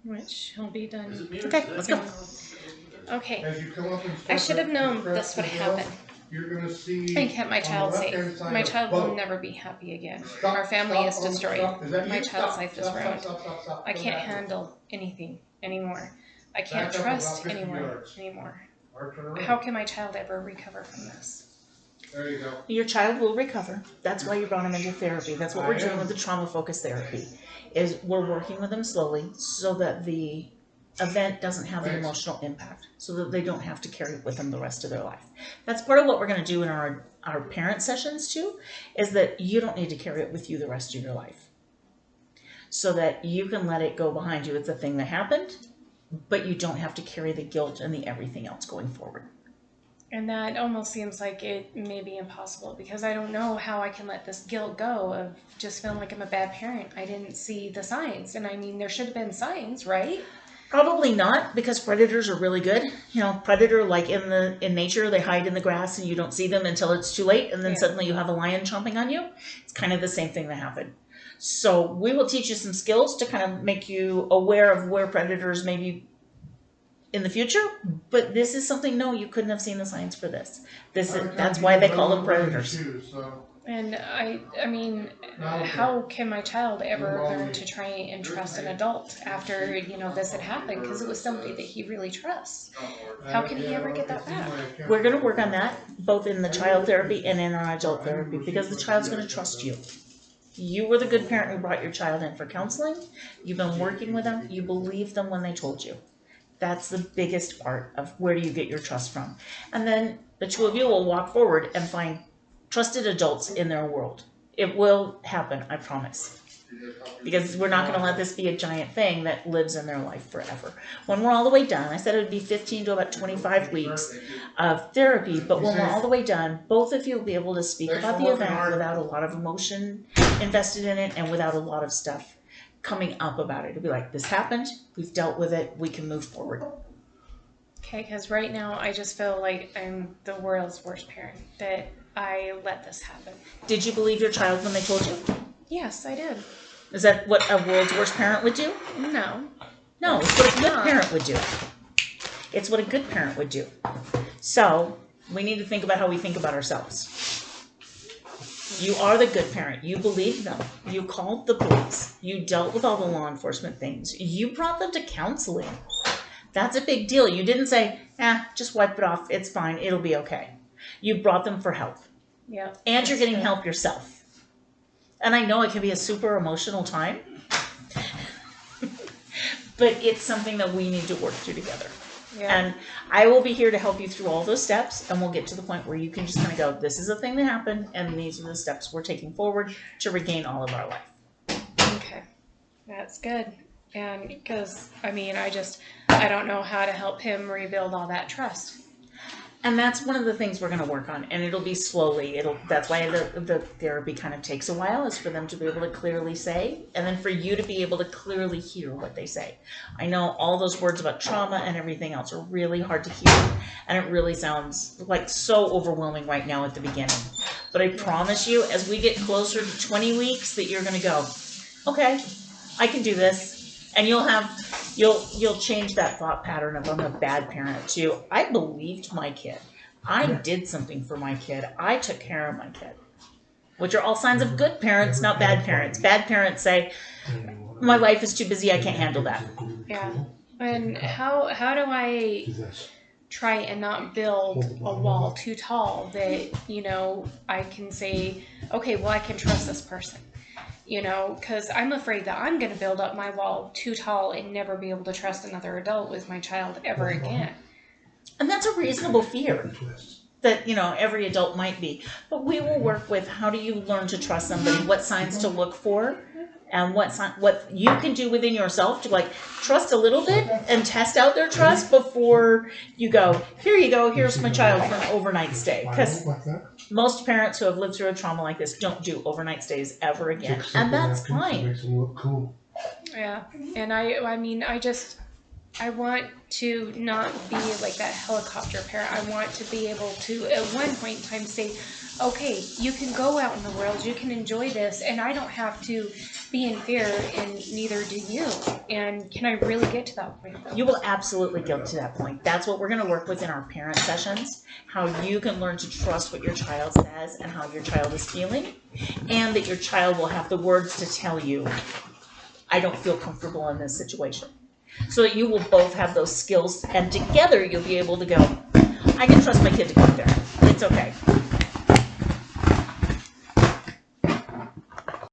which will be done. Okay, let's go. Okay. As you come up and I should have known this would happen. You're gonna see. I kept my child safe. My child will never be happy again. Our family is destroyed. My child's life is ruined. I can't handle anything anymore. I can't trust anyone anymore. How can my child ever recover from this? There you go. Your child will recover. That's why you brought him into therapy. That's what we're doing with the trauma-focused therapy. Is we're working with them slowly so that the event doesn't have an emotional impact, so that they don't have to carry it with them the rest of their life. That's part of what we're going to do in our parent sessions too, is that you don't need to carry it with you the rest of your life. So that you can let it go behind you. It's a thing that happened, but you don't have to carry the guilt and the everything else going forward. And that almost seems like it may be impossible, because I don't know how I can let this guilt go of just feeling like I'm a bad parent. I didn't see the signs. And I mean, there should have been signs, right? Probably not, because predators are really good. You know, predator, like in nature, they hide in the grass and you don't see them until it's too late, and then suddenly you have a lion chomping on you. It's kind of the same thing that happened. So we will teach you some skills to kind of make you aware of where predators may be in the future, but this is something, no, you couldn't have seen the signs for this. That's why they call them predators. And I mean, how can my child ever learn to try and trust an adult after, you know, this had happened? Because it was somebody that he really trusts. How can he ever get that back? We're going to work on that, both in the child therapy and in our adult therapy, because the child's going to trust you. You were the good parent who brought your child in for counseling. You've been working with them. You believed them when they told you. That's the biggest part of where do you get your trust from. And then the two of you will walk forward and find trusted adults in their world. It will happen, I promise. Because we're not going to let this be a giant thing that lives in their life forever. When we're all the way done, I said it would be 15 to about 25 weeks of therapy, but when we're all the way done, both of you will be able to speak about the event without a lot of emotion invested in it and without a lot of stuff coming up about it. It'll be like, this happened, we've dealt with it, we can move forward. Okay, because right now I just feel like I'm the world's worst parent, that I let this happen. Did you believe your child when they told you? Yes, I did. Is that what a world's worst parent would do? No. No, it's what a good parent would do. It's what a good parent would do. So, we need to think about how we think about ourselves. You are the good parent. You believed them. You called the police. You dealt with all the law enforcement things. You brought them to counseling. That's a big deal. You didn't say, just wipe it off. It's fine. It'll be okay. You brought them for help. Yeah. And you're getting help yourself. And I know it can be a super emotional time, but it's something that we need to work through together. Yeah. And I will be here to help you through all those steps, and we'll get to the point where you can just kind of go, this is a thing that happened, and these are the steps we're taking forward to regain all of our life. Okay. That's good. And because, I mean, I don't know how to help him rebuild all that trust. And that's one of the things we're going to work on, and it'll be slowly. That's why the therapy kind of takes a while, is for them to be able to clearly say, and then for you to be able to clearly hear what they say. I know all those words about trauma and everything else are really hard to hear, and it really sounds like so overwhelming right now at the beginning. But I promise you, as we get closer to 20 weeks, that you're going to go, okay, I can do this. And you'll change that thought pattern of I'm a bad parent to I believed my kid. I did something for my kid. I took care of my kid. Which are all signs of good parents, not bad parents. Bad parents say, my life is too busy, I can't handle that. Yeah. And how do I try and not build a wall too tall that, you know, I can say, okay, well, I can trust this person. You know, because I'm afraid that I'm going to build up my wall too tall and never be able to trust another adult with my child ever again. And that's a reasonable fear that, you know, every adult might be. But we will work with how do you learn to trust somebody, what signs to look for, and what you can do within yourself to like trust a little bit and test out their trust before you go, here you go, here's my child for an overnight stay. Because most parents who have lived through a trauma like this don't do overnight stays ever again. And that's fine. Yeah. And I mean, I just, I want to not be like that helicopter parent. I want to be able to, at one point in time, say, okay, you can go out in the world, you can enjoy this, and I don't have to be in fear, and neither do you. And can I really get to that point? You will absolutely get to that point. That's what we're going to work with in our parent sessions, how you can learn to trust what your child says and how your child is feeling, and that your child will have the words to tell you, I don't feel comfortable in this situation. So that you will both have those skills, and together you'll be able to go, I can trust my kid to go there. It's okay.